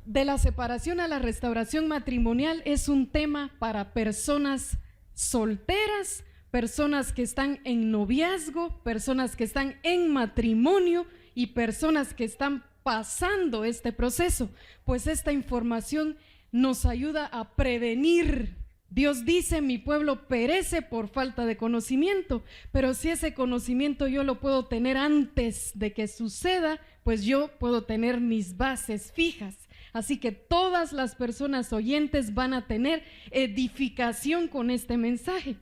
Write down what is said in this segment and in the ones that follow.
de la separación a la restauración matrimonial es un tema para personas solteras, personas que están en noviazgo, personas que están en matrimonio y personas que están pasando este proceso, pues esta información nos ayuda a prevenir. Dios dice: mi pueblo perece por falta de conocimiento, pero si ese conocimiento yo lo puedo tener antes de que suceda, pues yo puedo tener mis bases fijas. Así que todas las personas oyentes van a tener edificación con este mensaje.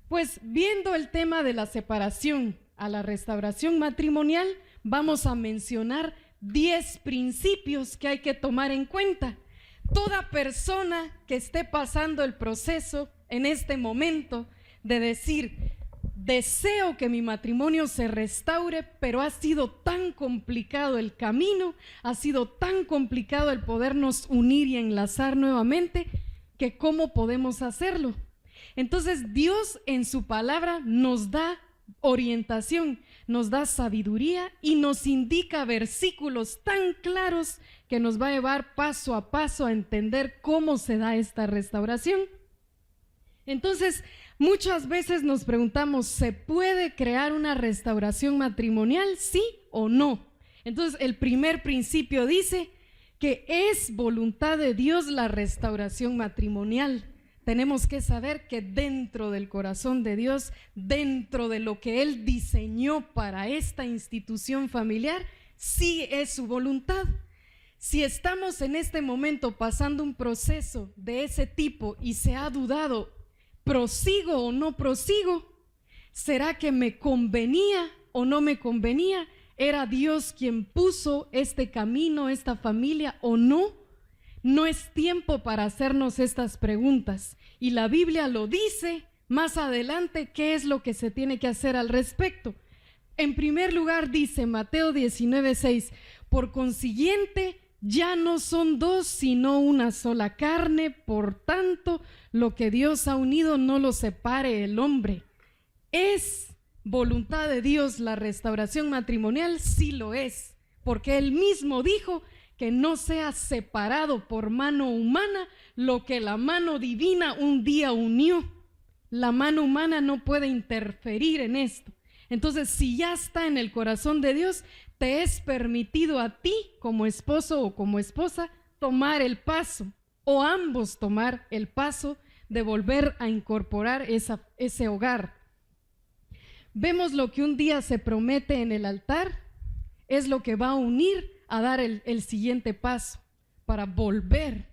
Pues viendo el tema de la separación a la restauración matrimonial, vamos a mencionar 10 principios que hay que tomar en cuenta. Toda persona que esté pasando el proceso en este momento de decir: deseo que mi matrimonio se restaure, pero ha sido tan complicado el camino, ha sido tan complicado el podernos unir y enlazar nuevamente, que ¿cómo podemos hacerlo? Entonces Dios en su palabra nos da orientación, nos da sabiduría y nos indica versículos tan claros que nos va a llevar paso a paso a entender cómo se da esta restauración. Entonces, muchas veces nos preguntamos: ¿se puede crear una restauración matrimonial, sí o no? Entonces, el primer principio dice que es voluntad de Dios la restauración matrimonial. Tenemos que saber que dentro del corazón de Dios, dentro de lo que Él diseñó para esta institución familiar, sí es su voluntad. Si estamos en este momento pasando un proceso de ese tipo y se ha dudado: ¿prosigo o no prosigo? ¿Será que me convenía o no me convenía? ¿Era Dios quien puso este camino, esta familia o no? No es tiempo para hacernos estas preguntas, y la Biblia lo dice más adelante qué es lo que se tiene que hacer al respecto. En primer lugar dice Mateo 19:6: por consiguiente ya no son dos sino una sola carne, por tanto lo que Dios ha unido no lo separe el hombre. ¿Es voluntad de Dios la restauración matrimonial? Sí lo es, porque Él mismo dijo que no sea separado por mano humana lo que la mano divina un día unió. La mano humana no puede interferir en esto. Entonces, si ya está en el corazón de Dios, te es permitido a ti, como esposo o como esposa, tomar el paso, o ambos tomar el paso de volver a incorporar ese hogar. Vemos lo que un día se promete en el altar, es lo que va a unir a dar el siguiente paso para volver.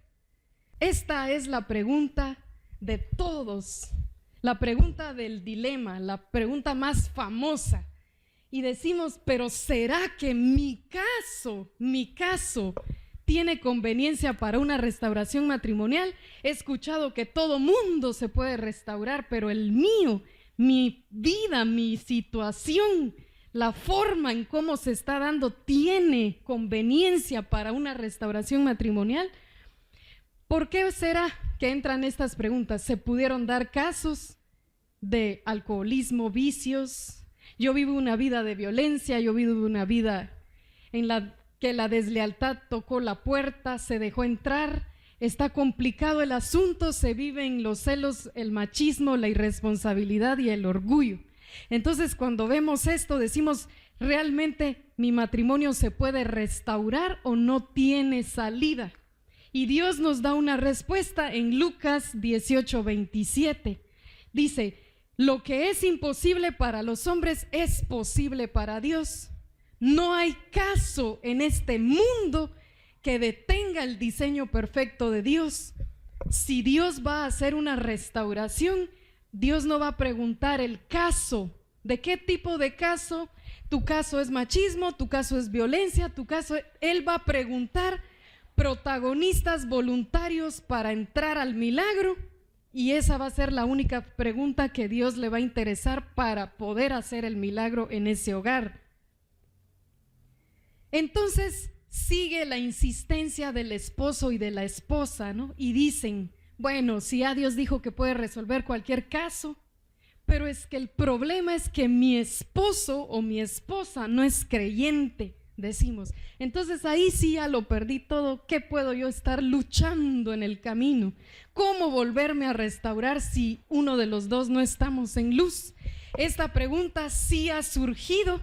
Esta es la pregunta de todos, la pregunta del dilema, la pregunta más famosa. Y decimos: pero ¿será que mi caso tiene conveniencia para una restauración matrimonial? He escuchado que todo mundo se puede restaurar, pero el mío, mi vida, mi situación, la forma en cómo se está dando, ¿tiene conveniencia para una restauración matrimonial? ¿Por qué será que entran estas preguntas? Se pudieron dar casos de alcoholismo, vicios. Yo vivo una vida de violencia, yo vivo una vida en la que la deslealtad tocó la puerta, se dejó entrar, está complicado el asunto, se viven los celos, el machismo, la irresponsabilidad y el orgullo. Entonces, cuando vemos esto, decimos: ¿realmente mi matrimonio se puede restaurar o no tiene salida? Y Dios nos da una respuesta en Lucas 18:27. Dice: lo que es imposible para los hombres es posible para Dios. No hay caso en este mundo que detenga el diseño perfecto de Dios. Si Dios va a hacer una restauración, Dios no va a preguntar el caso. ¿De qué tipo de caso? ¿Tu caso es machismo? ¿Tu caso es violencia? ¿Tu caso? Él va a preguntar protagonistas voluntarios para entrar al milagro, y esa va a ser la única pregunta que Dios le va a interesar para poder hacer el milagro en ese hogar. Entonces sigue la insistencia del esposo y de la esposa, ¿no? Y dicen: bueno, si ya Dios dijo que puede resolver cualquier caso, pero es que el problema es que mi esposo o mi esposa no es creyente. decimos. Entonces ahí sí ya lo perdí todo. ¿Qué puedo yo estar luchando en el camino? ¿Cómo volverme a restaurar si uno de los dos no estamos en luz? Esta pregunta sí ha surgido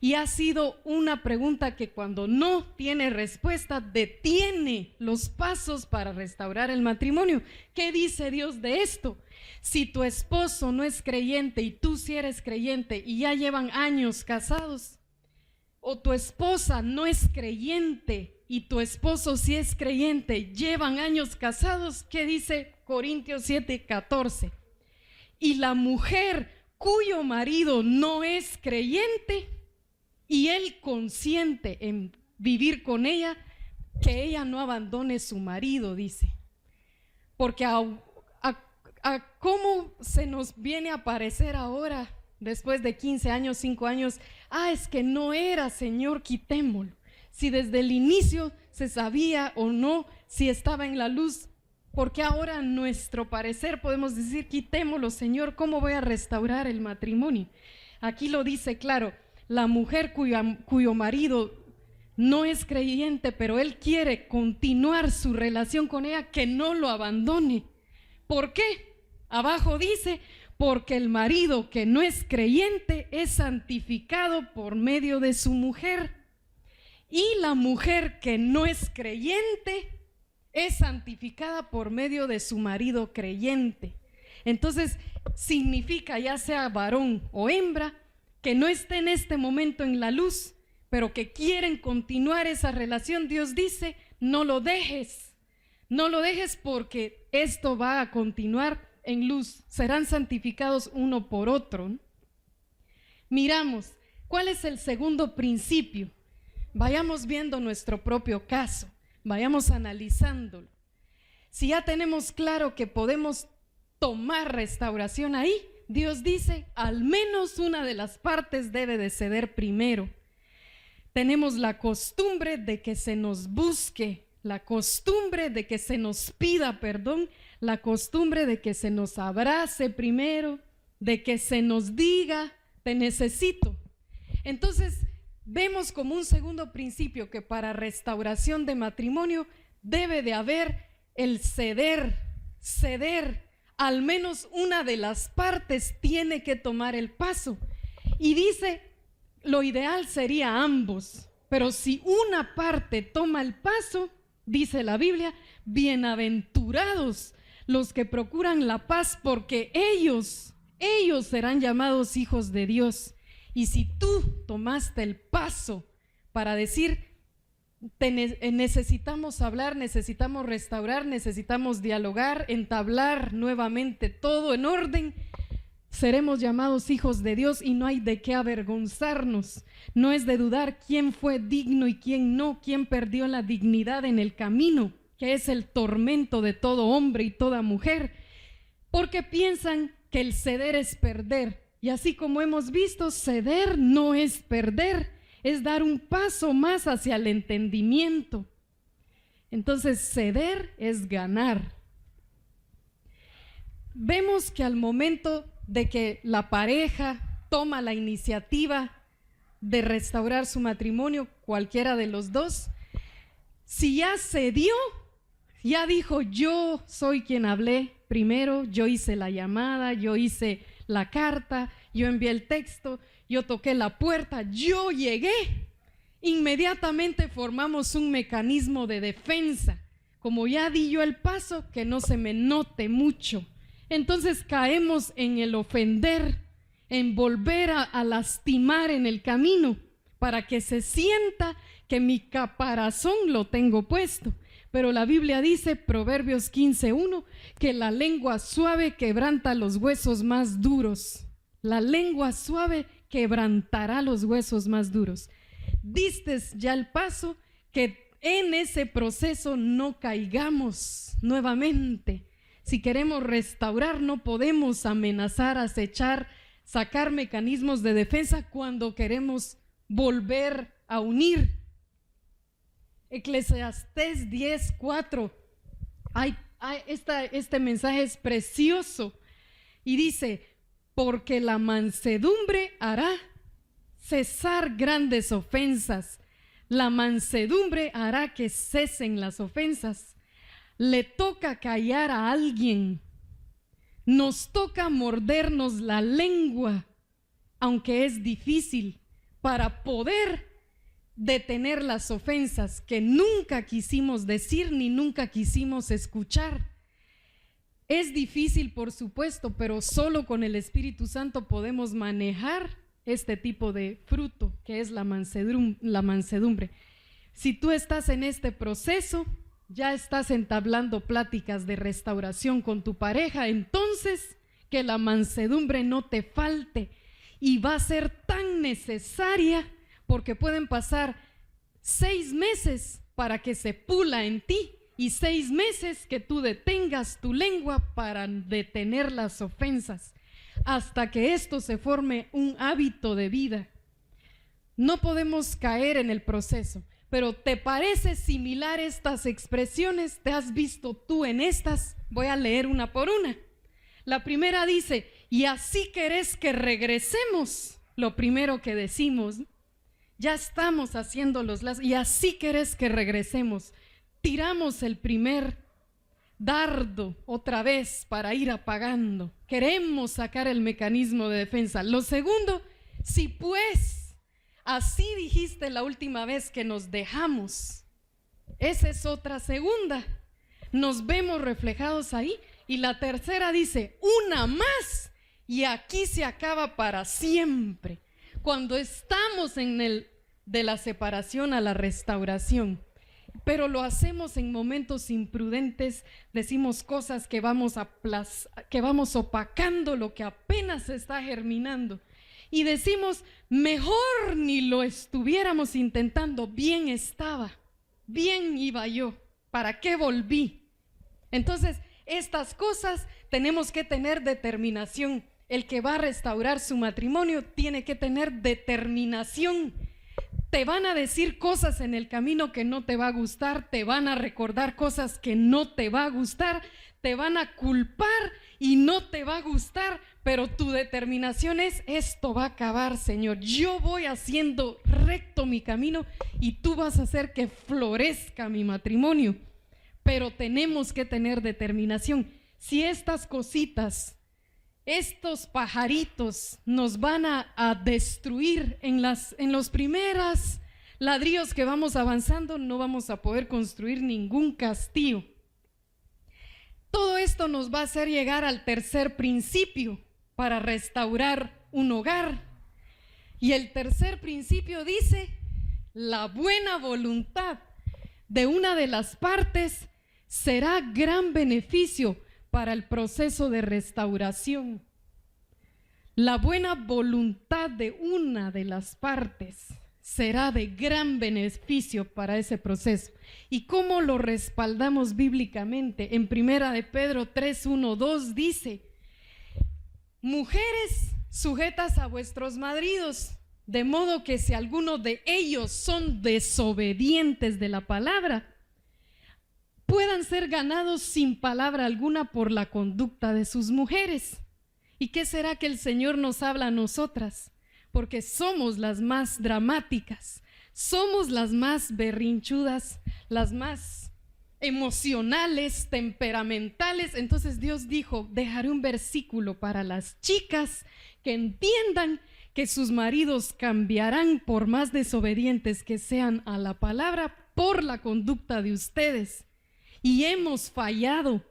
y ha sido una pregunta que cuando no tiene respuesta detiene los pasos para restaurar el matrimonio. ¿Qué dice Dios de esto? Si tu esposo no es creyente y tú sí eres creyente y ya llevan años casados, o tu esposa no es creyente y tu esposo sí es creyente, llevan años casados, ¿qué dice Corintios 7:14? Y la mujer cuyo marido no es creyente y él consiente en vivir con ella, que ella no abandone su marido, dice. Porque a cómo se nos viene a parecer ahora, después de 15 años, 5 años, es que no era, Señor, quitémoslo. Si desde el inicio se sabía o no, si estaba en la luz, porque ahora a nuestro parecer podemos decir, quitémoslo, Señor, ¿cómo voy a restaurar el matrimonio? Aquí lo dice claro, la mujer cuyo marido no es creyente, pero él quiere continuar su relación con ella, que no lo abandone. ¿Por qué? Abajo dice, porque el marido que no es creyente es santificado por medio de su mujer, y la mujer que no es creyente es santificada por medio de su marido creyente. Entonces significa, ya sea varón o hembra, que no esté en este momento en la luz, pero que quieren continuar esa relación. Dios dice, no lo dejes porque esto va a continuar en luz, serán santificados uno por otro. Miramos, ¿cuál es el segundo principio? Vayamos viendo nuestro propio caso, vayamos analizándolo. Si ya tenemos claro que podemos tomar restauración ahí, Dios dice, al menos una de las partes debe de ceder primero. Tenemos la costumbre de que se nos busque, la costumbre de que se nos pida perdón, la costumbre de que se nos abrace primero, de que se nos diga, te necesito. Entonces, vemos como un segundo principio que para restauración de matrimonio debe de haber el ceder. Al menos una de las partes tiene que tomar el paso. Y dice, lo ideal sería ambos, pero si una parte toma el paso, dice la Biblia, bienaventurados los que procuran la paz, porque ellos serán llamados hijos de Dios. Y si tú tomaste el paso para decir, necesitamos hablar, necesitamos restaurar, necesitamos dialogar, entablar nuevamente todo en orden, seremos llamados hijos de Dios y no hay de qué avergonzarnos. No es de dudar quién fue digno y quién no, quién perdió la dignidad en el camino, que es el tormento de todo hombre y toda mujer, porque piensan que el ceder es perder. Y así como hemos visto, ceder no es perder, es dar un paso más hacia el entendimiento. Entonces, ceder es ganar. Vemos que al momento de que la pareja toma la iniciativa de restaurar su matrimonio, cualquiera de los dos, si ya cedió, ya dijo, yo soy quien hablé primero, yo hice la llamada, yo hice la carta, yo envié el texto, yo toqué la puerta, yo llegué, inmediatamente formamos un mecanismo de defensa. Como ya di yo el paso, que no se me note mucho. Entonces caemos en el ofender, en volver a lastimar en el camino, para que se sienta que mi caparazón lo tengo puesto. Pero la Biblia dice, Proverbios 15:1, que la lengua suave quebranta los huesos más duros. La lengua suave quebrantará los huesos más duros. Diste ya el paso, que en ese proceso no caigamos nuevamente. Si queremos restaurar, no podemos amenazar, acechar, sacar mecanismos de defensa cuando queremos volver a unir. Eclesiastés 10:4. Este mensaje es precioso y dice, porque la mansedumbre hará cesar grandes ofensas, La mansedumbre hará que cesen las ofensas. Le toca callar a alguien. Nos toca mordernos la lengua, aunque es difícil, para poder detener las ofensas que nunca quisimos decir ni nunca quisimos escuchar. Es difícil, por supuesto, pero solo con el Espíritu Santo podemos manejar este tipo de fruto que es la mansedumbre. Si tú estás en este proceso, ya estás entablando pláticas de restauración con tu pareja, entonces que la mansedumbre no te falte, y va a ser tan necesaria porque pueden pasar 6 meses para que se pula en ti y 6 meses que tú detengas tu lengua para detener las ofensas, hasta que esto se forme un hábito de vida. No podemos caer en el proceso, pero ¿te parece similar estas expresiones? ¿Te has visto tú en estas? Voy a leer una por una. La primera dice: y así querés que regresemos. Lo primero que decimos, ya estamos haciendo los lazos, y así querés que regresemos. Tiramos el primer dardo otra vez para ir apagando. Queremos sacar el mecanismo de defensa. Lo segundo: si pues así dijiste la última vez que nos dejamos. Esa es otra segunda. Nos vemos reflejados ahí. Y la tercera dice: una más, y aquí se acaba para siempre. Cuando estamos en el de la separación a la restauración, pero lo hacemos en momentos imprudentes, decimos cosas que vamos opacando lo que apenas está germinando, y decimos: mejor ni lo estuviéramos intentando, bien estaba, bien iba yo, ¿para qué volví? Entonces, estas cosas tenemos que tener determinación. El que va a restaurar su matrimonio tiene que tener determinación. Te van a decir cosas en el camino que no te va a gustar, te van a recordar cosas que no te va a gustar, te van a culpar y no te va a gustar, pero tu determinación es: esto va a acabar, Señor, yo voy haciendo recto mi camino y tú vas a hacer que florezca mi matrimonio. Pero tenemos que tener determinación. Si estas cositas, estos pajaritos nos van a destruir en los primeros ladrillos que vamos avanzando, no vamos a poder construir ningún castillo. Todo esto nos va a hacer llegar al tercer principio para restaurar un hogar. Y el tercer principio dice: la buena voluntad de una de las partes será gran beneficio para el proceso de restauración. La buena voluntad de una de las partes será de gran beneficio para ese proceso. ¿Y cómo lo respaldamos bíblicamente? En Primera de Pedro 3:1-2 dice: mujeres, sujetas a vuestros maridos, de modo que si alguno de ellos son desobedientes de la palabra, puedan ser ganados sin palabra alguna por la conducta de sus mujeres. ¿Y qué será que el Señor nos habla a nosotras? Porque somos las más dramáticas, somos las más berrinchudas, las más emocionales, temperamentales. Entonces Dios dijo: dejaré un versículo para las chicas que entiendan que sus maridos cambiarán, por más desobedientes que sean a la palabra, por la conducta de ustedes. Y hemos fallado,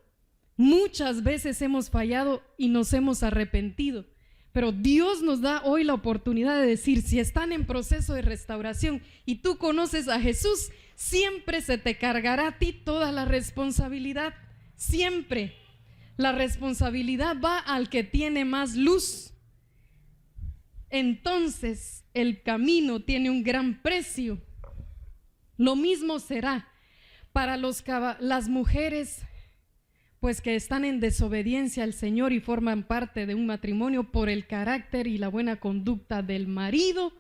muchas veces hemos fallado y nos hemos arrepentido, pero Dios nos da hoy la oportunidad de decir: si están en proceso de restauración y tú conoces a Jesús, siempre se te cargará a ti toda la responsabilidad, siempre. La responsabilidad va al que tiene más luz. Entonces el camino tiene un gran precio. Lo mismo será para las mujeres, pues, que están en desobediencia al Señor y forman parte de un matrimonio por el carácter y la buena conducta del marido.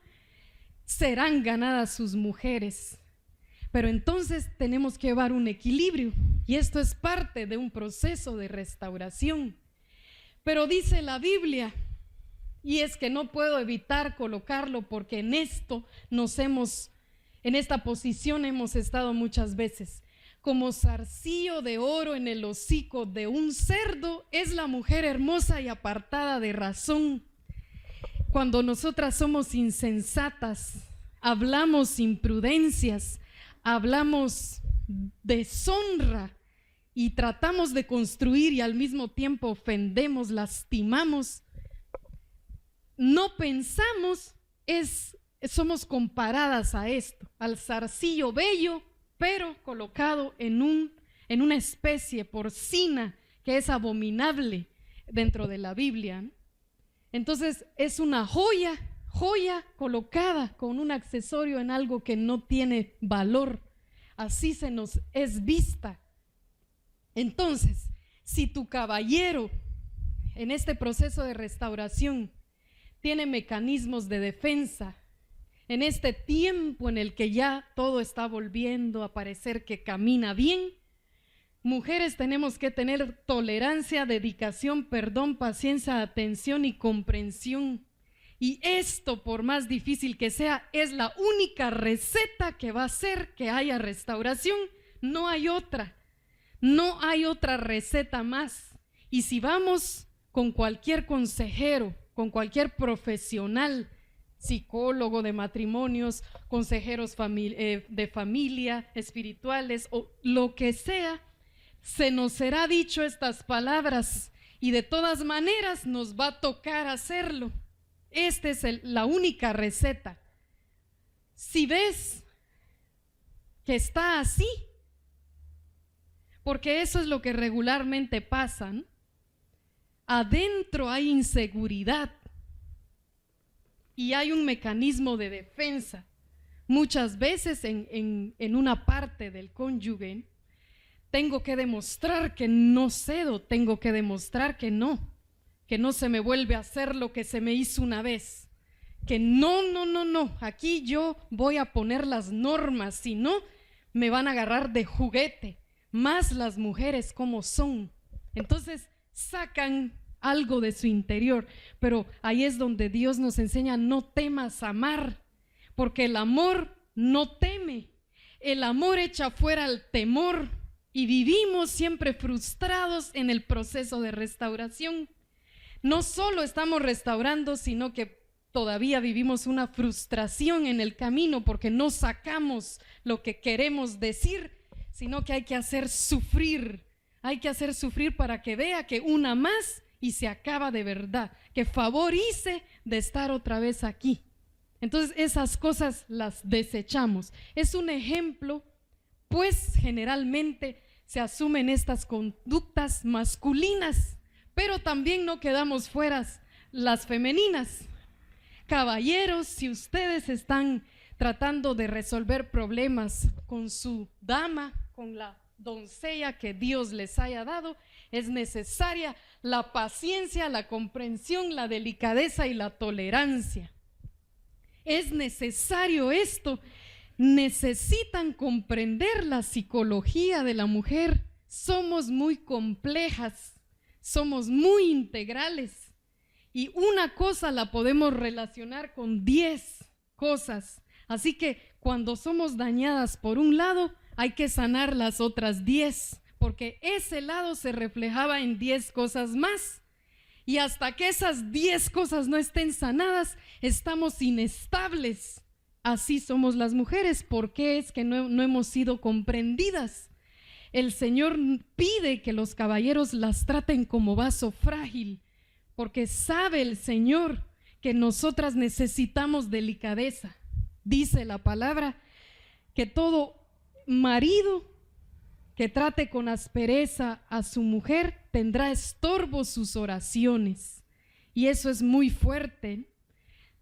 Serán ganadas sus mujeres. Pero entonces tenemos que llevar un equilibrio, y esto es parte de un proceso de restauración. Pero dice la Biblia, y es que no puedo evitar colocarlo porque en esto nos hemos En esta posición hemos estado muchas veces. Como zarcillo de oro en el hocico de un cerdo es la mujer hermosa y apartada de razón. Cuando nosotras somos insensatas, hablamos imprudencias, hablamos deshonra y tratamos de construir y al mismo tiempo ofendemos, lastimamos, no pensamos, somos comparadas a esto, al zarcillo bello, pero colocado en una especie porcina que es abominable dentro de la Biblia, ¿no? Entonces es una joya colocada con un accesorio en algo que no tiene valor. Así se nos es vista. Entonces, si tu caballero en este proceso de restauración tiene mecanismos de defensa, en este tiempo en el que ya todo está volviendo a parecer que camina bien, mujeres tenemos que tener tolerancia, dedicación, perdón, paciencia, atención y comprensión. Y esto, por más difícil que sea, es la única receta que va a hacer que haya restauración. No hay otra receta más. Y si vamos con cualquier consejero, con cualquier profesional, psicólogo de matrimonios, consejeros de familia, espirituales o lo que sea, se nos será dicho estas palabras y de todas maneras nos va a tocar hacerlo. Esta es la única receta. Si ves que está así, porque eso es lo que regularmente pasa, ¿no? Adentro hay inseguridad y hay un mecanismo de defensa. Muchas veces en una parte del cónyuge tengo que demostrar que no cedo, tengo que demostrar que no se me vuelve a hacer lo que se me hizo una vez, que no, aquí yo voy a poner las normas, si no me van a agarrar de juguete, más las mujeres como son. Entonces sacan algo de su interior, pero ahí es donde Dios nos enseña: no temas amar, porque el amor no teme, el amor echa fuera el temor, y vivimos siempre frustrados en el proceso de restauración. No solo estamos restaurando, sino que todavía vivimos una frustración en el camino porque no sacamos lo que queremos decir, sino que hay que hacer sufrir para que vea que una más y se acaba de verdad, que favor hice de estar otra vez aquí. Entonces esas cosas las desechamos. Es un ejemplo, pues generalmente se asumen estas conductas masculinas, pero también no quedamos fuera las femeninas. Caballeros, si ustedes están tratando de resolver problemas con su dama, con la doncella que Dios les haya dado, es necesaria la paciencia, la comprensión, la delicadeza y la tolerancia. Es necesario esto. Necesitan comprender la psicología de la mujer. Somos muy complejas, somos muy integrales, y una cosa la podemos relacionar con 10 cosas. Así que cuando somos dañadas por un lado, hay que sanar las otras 10, porque ese lado se reflejaba en 10 cosas más. Y hasta que esas 10 cosas no estén sanadas, estamos inestables. Así somos las mujeres. ¿Por qué es que no hemos sido comprendidas? El Señor pide que los caballeros las traten como vaso frágil, porque sabe el Señor que nosotras necesitamos delicadeza. Dice la palabra que todo marido que trate con aspereza a su mujer tendrá estorbo sus oraciones. Y eso es muy fuerte.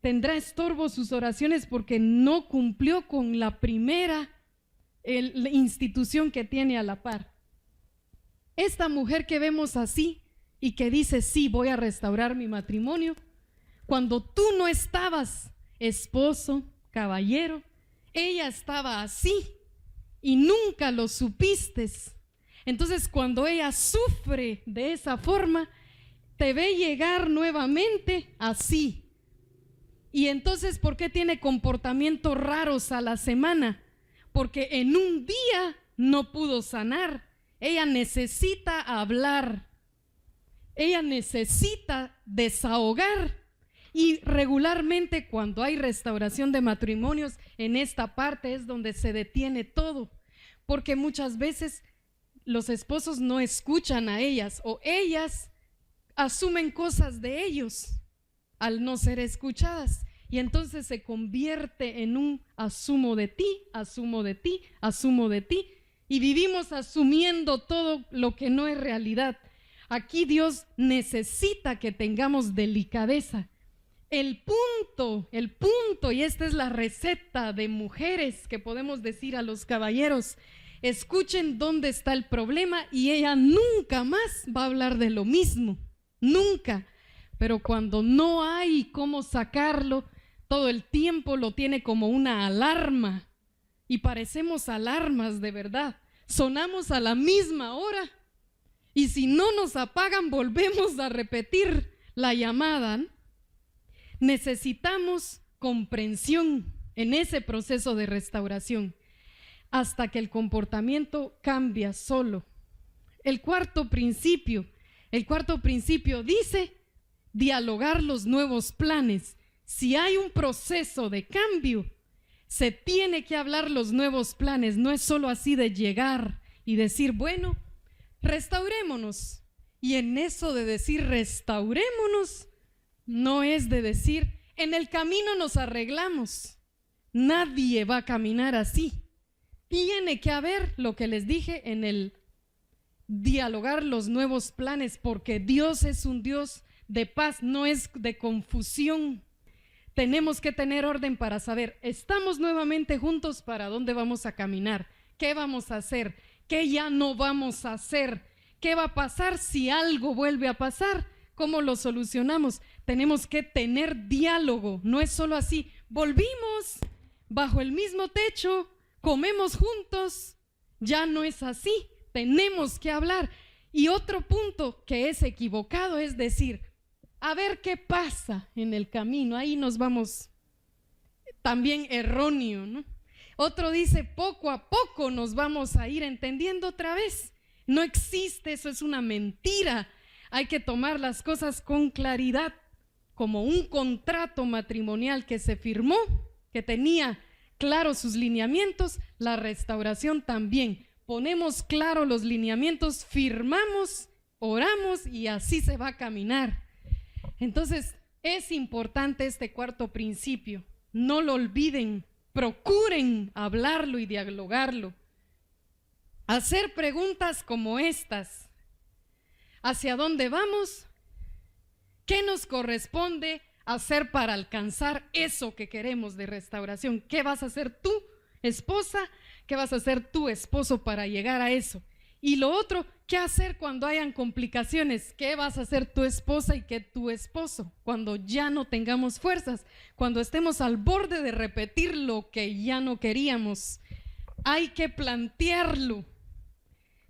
Tendrá estorbo sus oraciones porque no cumplió con la primera la institución que tiene a la par. Esta mujer que vemos así y que dice: sí, voy a restaurar mi matrimonio, cuando tú no estabas, esposo, caballero, ella estaba así y nunca lo supiste. Entonces cuando ella sufre de esa forma, te ve llegar nuevamente así. Y entonces, ¿por qué tiene comportamientos raros a la semana? porque en un día no pudo sanar. Ella necesita hablar, ella necesita desahogar. Y regularmente cuando hay restauración de matrimonios, en esta parte es donde se detiene todo, porque muchas veces los esposos no escuchan a ellas, o ellas asumen cosas de ellos al no ser escuchadas, y entonces se convierte en un asumo de ti, asumo de ti, asumo de ti, y vivimos asumiendo todo lo que no es realidad. Aquí Dios necesita que tengamos delicadeza. El punto, y esta es la receta de mujeres que podemos decir a los caballeros: escuchen dónde está el problema, y ella nunca más va a hablar de lo mismo, nunca. Pero cuando no hay cómo sacarlo, todo el tiempo lo tiene como una alarma, y parecemos alarmas de verdad. Sonamos a la misma hora, y si no nos apagan, volvemos a repetir la llamada, ¿no? Necesitamos comprensión en ese proceso de restauración hasta que el comportamiento cambia solo. El cuarto principio dice dialogar los nuevos planes. Si hay un proceso de cambio, se tiene que hablar los nuevos planes. No es solo así de llegar y decir, bueno, restaurémonos. Y en eso de decir restaurémonos, no es de decir, en el camino nos arreglamos. Nadie va a caminar así. Tiene que haber lo que les dije en el dialogar los nuevos planes, porque Dios es un Dios de paz, no es de confusión. Tenemos que tener orden para saber, estamos nuevamente juntos, ¿para dónde vamos a caminar? ¿Qué vamos a hacer? ¿Qué ya no vamos a hacer? ¿Qué va a pasar si algo vuelve a pasar? ¿Cómo lo solucionamos? Tenemos que tener diálogo, no es solo así, volvimos bajo el mismo techo, comemos juntos, ya no es así, tenemos que hablar. Y otro punto que es equivocado es decir, a ver qué pasa en el camino, ahí nos vamos también erróneo, ¿no? Otro dice, poco a poco nos vamos a ir entendiendo otra vez. No existe, eso es una mentira. Hay que tomar las cosas con claridad, como un contrato matrimonial que se firmó, que tenía claros sus lineamientos. La restauración también. Ponemos claro los lineamientos, firmamos, oramos y así se va a caminar. Entonces, es importante este cuarto principio. No lo olviden, procuren hablarlo y dialogarlo. Hacer preguntas como estas. ¿Hacia dónde vamos? ¿Qué nos corresponde hacer para alcanzar eso que queremos de restauración? ¿Qué vas a hacer tú, esposa? ¿Qué vas a hacer tú, esposo, para llegar a eso? Y lo otro, ¿qué hacer cuando hayan complicaciones? ¿Qué vas a hacer tu esposa y qué tu esposo? Cuando ya no tengamos fuerzas, cuando estemos al borde de repetir lo que ya no queríamos. Hay que plantearlo.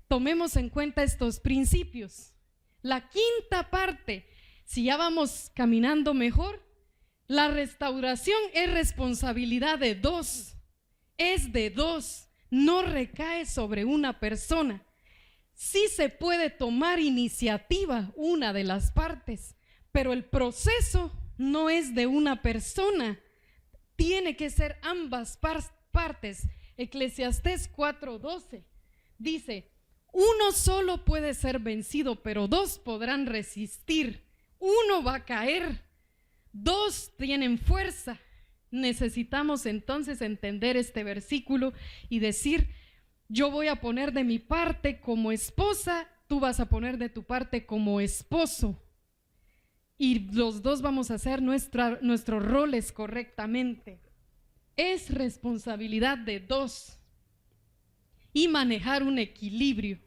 Tomemos en cuenta estos principios. La quinta parte, si ya vamos caminando mejor, la restauración es responsabilidad de dos, es de dos, no recae sobre una persona. Sí se puede tomar iniciativa una de las partes, pero el proceso no es de una persona, tiene que ser ambas partes. Eclesiastés 4:12 dice, uno solo puede ser vencido, pero dos podrán resistir. Uno va a caer, dos tienen fuerza. Necesitamos entonces entender este versículo y decir, yo voy a poner de mi parte como esposa, tú vas a poner de tu parte como esposo. Y los dos vamos a hacer nuestros roles correctamente. Es responsabilidad de dos. Y manejar un equilibrio.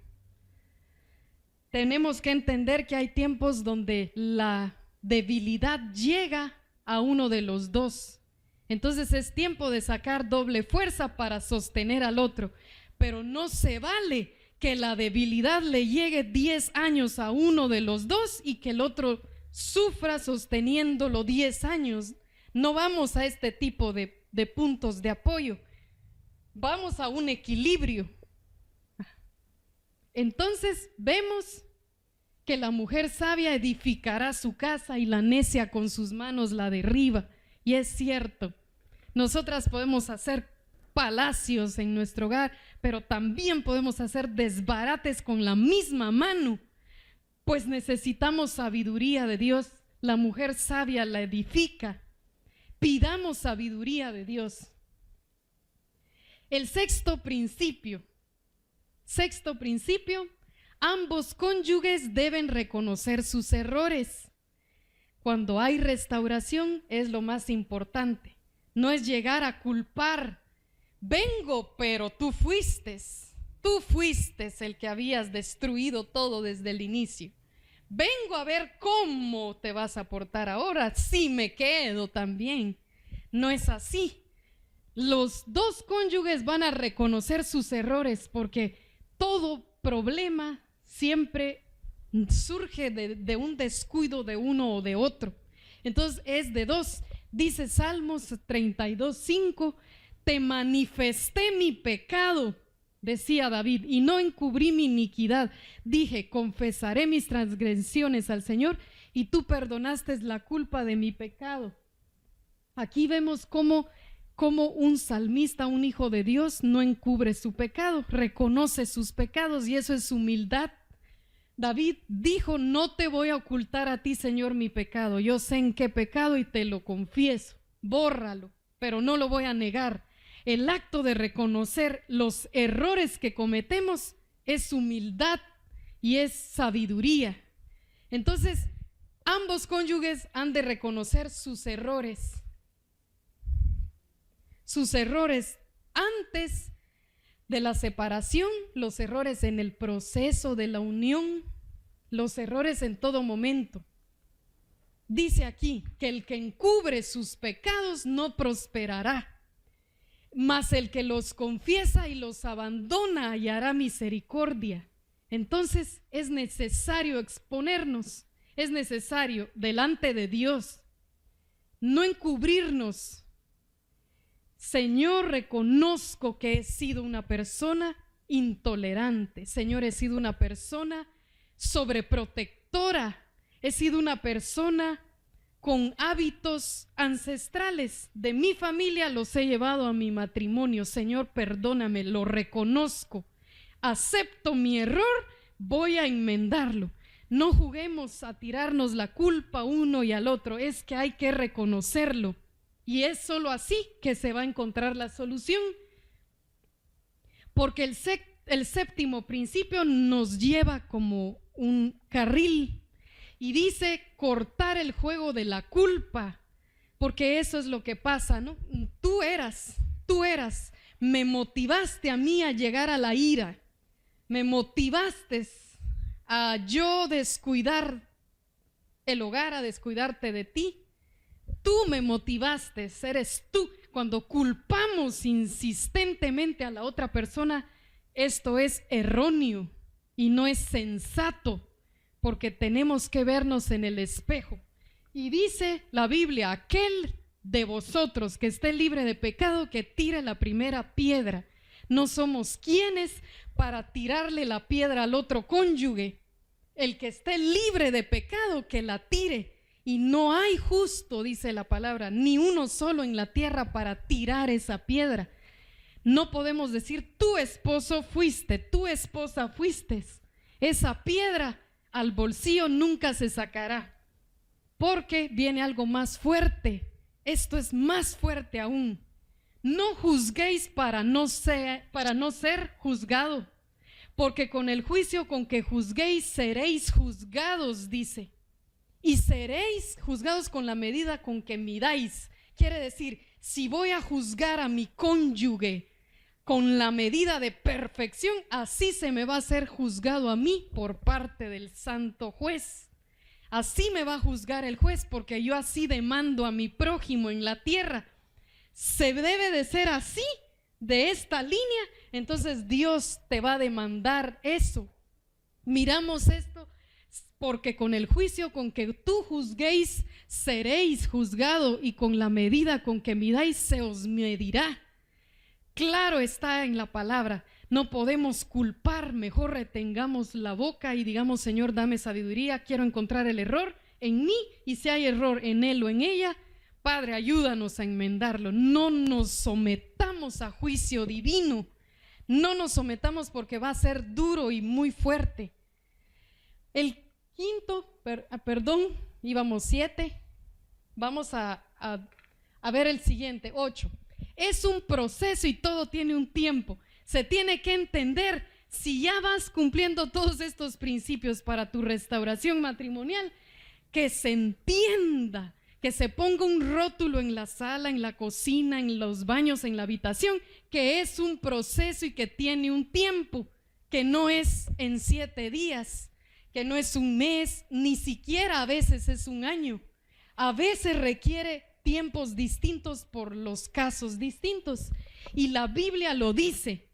Tenemos que entender que hay tiempos donde la debilidad llega a uno de los dos. Entonces es tiempo de sacar doble fuerza para sostener al otro. Pero no se vale que la debilidad le llegue 10 años a uno de los dos y que el otro sufra sosteniéndolo 10 años. No vamos a este tipo de puntos de apoyo. vamos a un equilibrio. Entonces vemos que la mujer sabia edificará su casa y la necia con sus manos la derriba. Y es cierto, nosotras podemos hacer palacios en nuestro hogar, pero también podemos hacer desbarates con la misma mano, pues necesitamos sabiduría de Dios. La mujer sabia la edifica. Pidamos sabiduría de Dios. El sexto principio, ambos cónyuges deben reconocer sus errores. Cuando hay restauración es lo más importante. No es llegar a culpar. Vengo, pero tú fuiste el que habías destruido todo desde el inicio. Vengo a ver cómo te vas a portar ahora, si me quedo también. No es así. Los dos cónyuges van a reconocer sus errores, porque todo problema siempre surge de un descuido de uno o de otro. Entonces es de dos. Dice Salmos 32:5, te manifesté mi pecado, decía David, y no encubrí mi iniquidad. Dije, confesaré mis transgresiones al Señor, y tú perdonaste la culpa de mi pecado. Aquí vemos cómo un salmista, un hijo de Dios, no encubre su pecado, reconoce sus pecados, y eso es humildad. David dijo, no te voy a ocultar a ti, Señor, mi pecado. Yo sé en qué pecado y te lo confieso. Bórralo, pero no lo voy a negar. El acto de reconocer los errores que cometemos es humildad y es sabiduría. Entonces, ambos cónyuges han de reconocer sus errores. Sus errores antes de la separación, los errores en el proceso de la unión, los errores en todo momento. Dice aquí que el que encubre sus pecados no prosperará, mas el que los confiesa y los abandona hallará misericordia. Entonces es necesario exponernos, es necesario delante de Dios no encubrirnos. Señor, reconozco que he sido una persona intolerante. Señor, he sido una persona sobreprotectora. He sido una persona con hábitos ancestrales. De mi familia los he llevado a mi matrimonio. Señor, perdóname, lo reconozco. Acepto mi error, voy a enmendarlo. No juguemos a tirarnos la culpa uno y al otro. Es que hay que reconocerlo. Y es solo así que se va a encontrar la solución, porque el séptimo principio nos lleva como un carril y dice cortar el juego de la culpa, porque eso es lo que pasa, ¿no? Tú eras, me motivaste a mí a llegar a la ira, me motivaste a yo descuidar el hogar, a descuidarte de ti. Tú me motivaste, eres tú. Cuando culpamos insistentemente a la otra persona, esto es erróneo y no es sensato, porque tenemos que vernos en el espejo. Y dice la Biblia, aquel de vosotros que esté libre de pecado, que tire la primera piedra. No somos quienes para tirarle la piedra al otro cónyuge. El que esté libre de pecado, que la tire. Y no hay justo, dice la palabra, ni uno solo en la tierra para tirar esa piedra. No podemos decir, tu esposo fuiste, tu esposa fuiste. Esa piedra al bolsillo nunca se sacará, porque viene algo más fuerte. Esto es más fuerte aún. No juzguéis para no ser juzgado, porque con el juicio con que juzguéis seréis juzgados, dice. Y seréis juzgados con la medida con que midáis. Quiere decir, si voy a juzgar a mi cónyuge con la medida de perfección, así se me va a ser juzgado a mí por parte del santo juez. Así me va a juzgar el juez, porque yo así demando a mi prójimo en la tierra. Se debe de ser así, de esta línea, entonces Dios te va a demandar eso. Miramos esto. Porque con el juicio con que tú juzguéis, seréis juzgado, y con la medida con que midáis, se os medirá. Claro está en la palabra. No podemos culpar, mejor retengamos la boca y digamos: Señor, dame sabiduría, quiero encontrar el error en mí, y si hay error en él o en ella, Padre, ayúdanos a enmendarlo. No nos sometamos a juicio divino, no nos sometamos, porque va a ser duro y muy fuerte. El quinto, íbamos 7, vamos a ver el siguiente, 8. Es un proceso y todo tiene un tiempo. Se tiene que entender, si ya vas cumpliendo todos estos principios para tu restauración matrimonial, que se entienda, que se ponga un rótulo en la sala, en la cocina, en los baños, en la habitación, que es un proceso y que tiene un tiempo, que no es en 7 días, que no es un mes, ni siquiera a veces es un año. A veces requiere tiempos distintos por los casos distintos. Y la Biblia lo dice.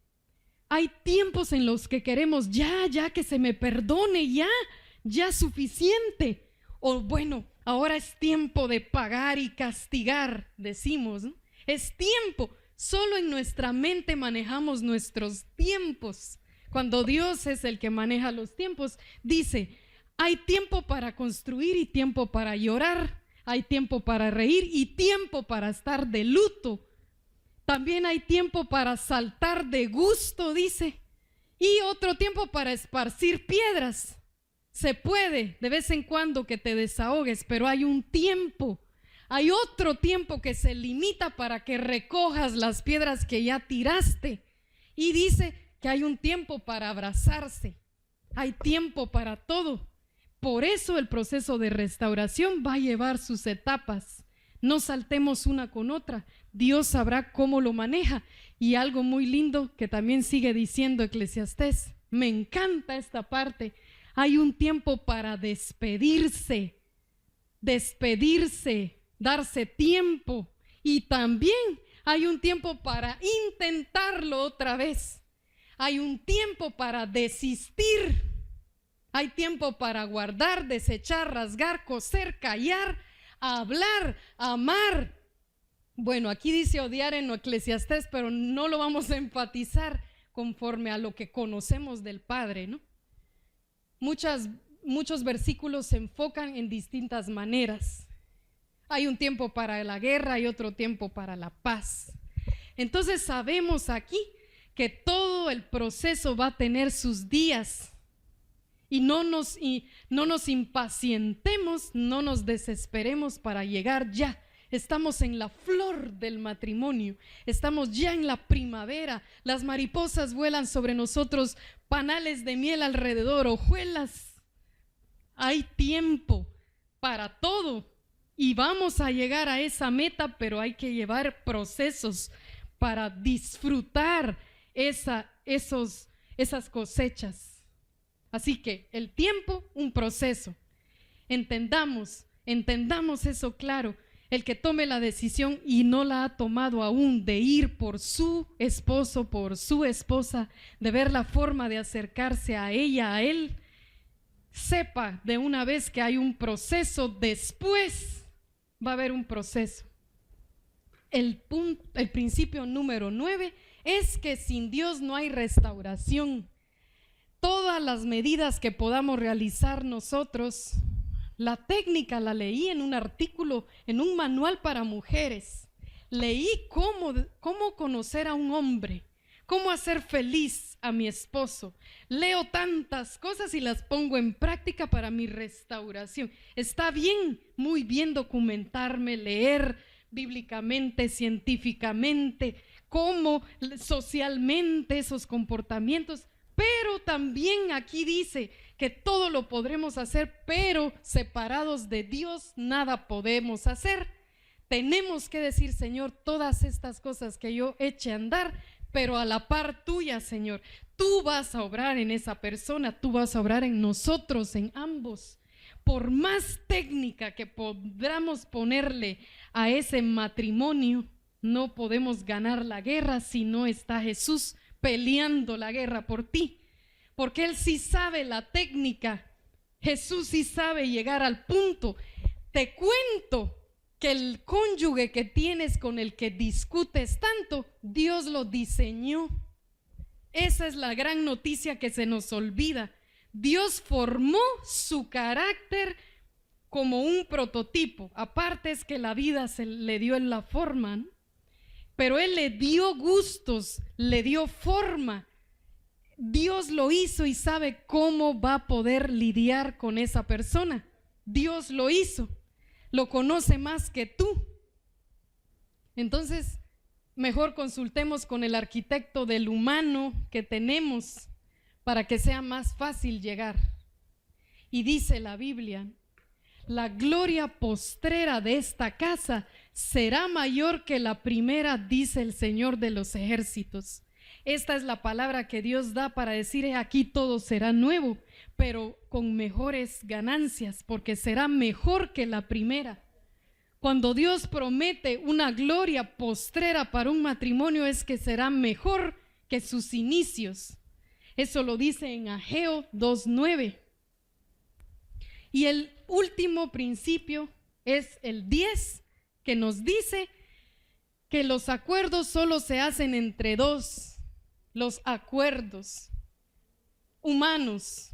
Hay tiempos en los que queremos ya que se me perdone, ya suficiente. O bueno, ahora es tiempo de pagar y castigar, decimos, ¿no? Es tiempo. Solo en nuestra mente manejamos nuestros tiempos. Cuando Dios es el que maneja los tiempos, dice: hay tiempo para construir y tiempo para llorar. Hay tiempo para reír y tiempo para estar de luto. También hay tiempo para saltar de gusto, dice, y otro tiempo para esparcir piedras. Se puede de vez en cuando que te desahogues, pero hay un tiempo. Hay otro tiempo que se limita para que recojas las piedras que ya tiraste. Y dice que hay un tiempo para abrazarse. Hay tiempo para todo. Por eso el proceso de restauración va a llevar sus etapas. No saltemos una con otra. Dios sabrá cómo lo maneja. Y algo muy lindo que también sigue diciendo Eclesiastés, me encanta esta parte: hay un tiempo para despedirse, darse tiempo. Y también hay un tiempo para intentarlo otra vez. Hay un tiempo para desistir. Hay tiempo para guardar, desechar, rasgar, coser, callar, hablar, amar. Bueno, aquí dice odiar en Eclesiastés, pero no lo vamos a enfatizar conforme a lo que conocemos del Padre, ¿no? Muchos versículos se enfocan en distintas maneras. Hay un tiempo para la guerra y otro tiempo para la paz. Entonces sabemos aquí que todo el proceso va a tener sus días. Y no nos impacientemos, no nos desesperemos para llegar ya. Estamos en la flor del matrimonio, estamos ya en la primavera. Las mariposas vuelan sobre nosotros, panales de miel alrededor, hojuelas. Hay tiempo para todo y vamos a llegar a esa meta, pero hay que llevar procesos para disfrutar esas cosechas. Así que el tiempo, un proceso. Entendamos eso claro. El que tome la decisión y no la ha tomado aún de ir por su esposo, por su esposa, de ver la forma de acercarse a ella, a él, sepa de una vez que hay un proceso. Después va a haber un proceso. El principio número 9 es que sin Dios no hay restauración. Todas las medidas que podamos realizar nosotros, la técnica la leí en un artículo, en un manual para mujeres. Leí cómo conocer a un hombre, cómo hacer feliz a mi esposo. Leo tantas cosas y las pongo en práctica para mi restauración. Está bien, muy bien documentarme, leer bíblicamente, científicamente, cómo socialmente esos comportamientos. Pero también aquí dice que todo lo podremos hacer, pero separados de Dios nada podemos hacer. Tenemos que decir: Señor, todas estas cosas que yo eche a andar, pero a la par tuya, Señor. Tú vas a obrar en esa persona, tú vas a obrar en nosotros, en ambos. Por más técnica que podamos ponerle a ese matrimonio, no podemos ganar la guerra si no está Jesús peleando la guerra por ti, porque Él sí sabe la técnica. Jesús sí sabe llegar al punto. Te cuento que el cónyuge que tienes con el que discutes tanto, Dios lo diseñó. Esa es la gran noticia que se nos olvida. Dios formó su carácter como un prototipo. Aparte es que la vida se le dio en la forma, ¿no? Pero Él le dio gustos, le dio forma. Dios lo hizo y sabe cómo va a poder lidiar con esa persona. Dios lo hizo, lo conoce más que tú. Entonces, mejor consultemos con el arquitecto del humano que tenemos para que sea más fácil llegar. Y dice la Biblia: la gloria postrera de esta casa será mayor que la primera, dice el Señor de los ejércitos. Esta es la palabra que Dios da para decir: aquí todo será nuevo, pero con mejores ganancias, porque será mejor que la primera. Cuando Dios promete una gloria postrera para un matrimonio, es que será mejor que sus inicios. Eso lo dice en Ageo 2:9. Y el último principio es el 10, que nos dice que los acuerdos solo se hacen entre dos, los acuerdos humanos.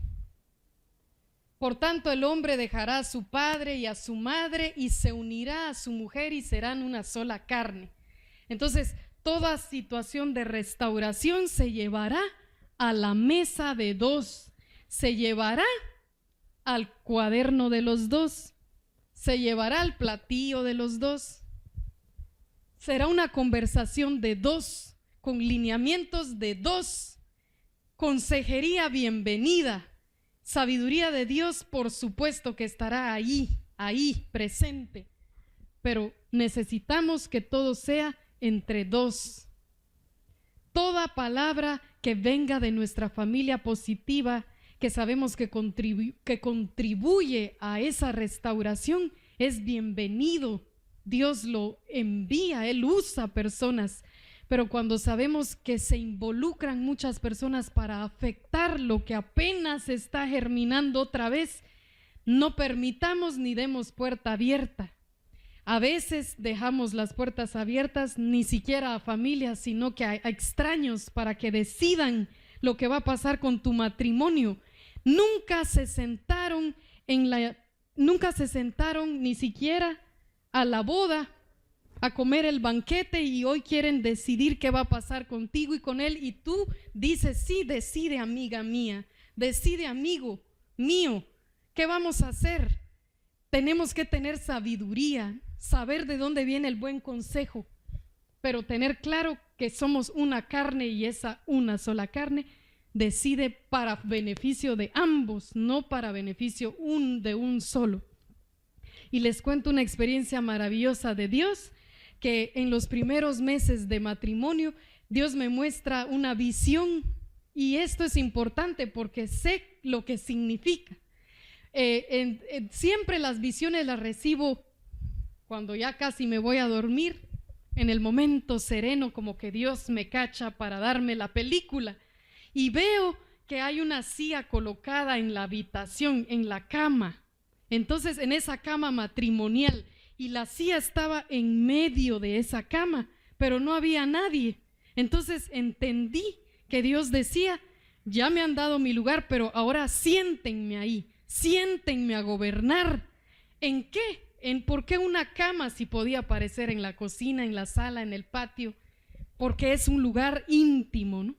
Por tanto, el hombre dejará a su padre y a su madre y se unirá a su mujer y serán una sola carne. Entonces, toda situación de restauración se llevará a la mesa de dos, se llevará al cuaderno de los dos, se llevará al platillo de los dos. Será una conversación de dos, con lineamientos de dos, consejería bienvenida, sabiduría de Dios, por supuesto que estará ahí presente, pero necesitamos que todo sea entre dos. Toda palabra que venga de nuestra familia positiva, que sabemos que contribuye a esa restauración, es bienvenido. Dios lo envía, Él usa personas, pero cuando sabemos que se involucran muchas personas para afectar lo que apenas está germinando otra vez, no permitamos ni demos puerta abierta. A veces dejamos las puertas abiertas ni siquiera a familias, sino que a extraños para que decidan lo que va a pasar con tu matrimonio. Nunca se sentaron ni siquiera a la boda a comer el banquete, y hoy quieren decidir qué va a pasar contigo y con él, y tú dices: sí, decide, amiga mía, decide, amigo mío, ¿qué vamos a hacer? Tenemos que tener sabiduría, saber de dónde viene el buen consejo, pero tener claro que somos una carne, y esa una sola carne decide para beneficio de ambos, no para beneficio de un solo. Y les cuento una experiencia maravillosa de Dios, que en los primeros meses de matrimonio Dios me muestra una visión, y esto es importante porque sé lo que significa. Siempre las visiones las recibo cuando ya casi me voy a dormir, en el momento sereno, como que Dios me cacha para darme la película, y veo que hay una silla colocada en la habitación, en la cama. Entonces, en esa cama matrimonial, y la silla estaba en medio de esa cama, pero no había nadie. Entonces entendí que Dios decía: ya me han dado mi lugar, pero ahora siéntenme ahí, siéntenme a gobernar. ¿En qué? ¿Por qué una cama si podía aparecer en la cocina, en la sala, en el patio? Porque es un lugar íntimo, ¿no?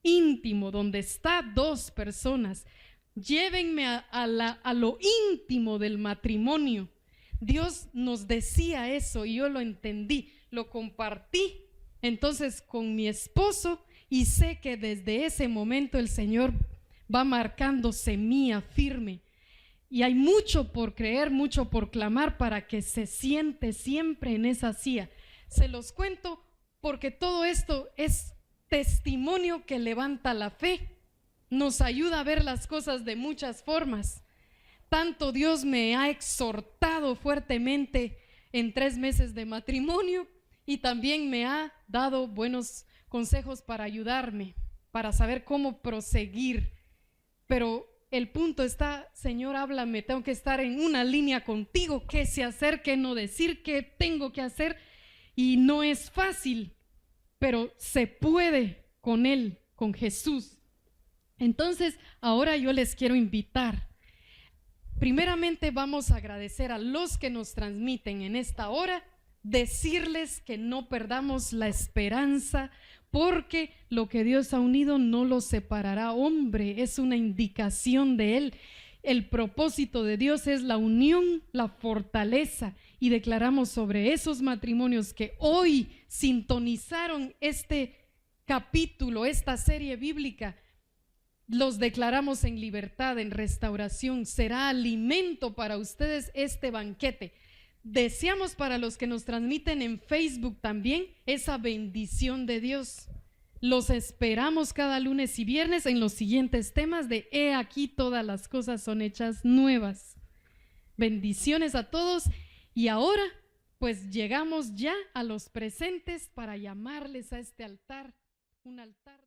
Íntimo, donde está dos personas. Llévenme a lo íntimo del matrimonio. Dios nos decía eso y yo lo entendí, lo compartí entonces con mi esposo, y sé que desde ese momento el Señor va marcando semilla firme, y hay mucho por creer, mucho por clamar para que se siente siempre en esa silla. Se los cuento porque todo esto es testimonio que levanta la fe, nos ayuda a ver las cosas de muchas formas. Tanto Dios me ha exhortado fuertemente en 3 meses de matrimonio, y también me ha dado buenos consejos para ayudarme, para saber cómo proseguir. Pero el punto está, Señor, háblame, tengo que estar en una línea contigo, qué sé hacer, qué no decir, qué tengo que hacer, y no es fácil, pero se puede con Él, con Jesús. Entonces, ahora yo les quiero invitar. Primeramente vamos a agradecer a los que nos transmiten en esta hora, decirles que no perdamos la esperanza, porque lo que Dios ha unido no lo separará hombre, es una indicación de Él. El propósito de Dios es la unión, la fortaleza, y declaramos sobre esos matrimonios que hoy sintonizaron este capítulo, esta serie bíblica, los declaramos en libertad, en restauración. Será alimento para ustedes este banquete. Deseamos para los que nos transmiten en Facebook también esa bendición de Dios. Los esperamos cada lunes y viernes en los siguientes temas de He aquí todas las cosas son hechas nuevas. Bendiciones a todos, y ahora pues llegamos ya a los presentes para llamarles a este altar, un altar.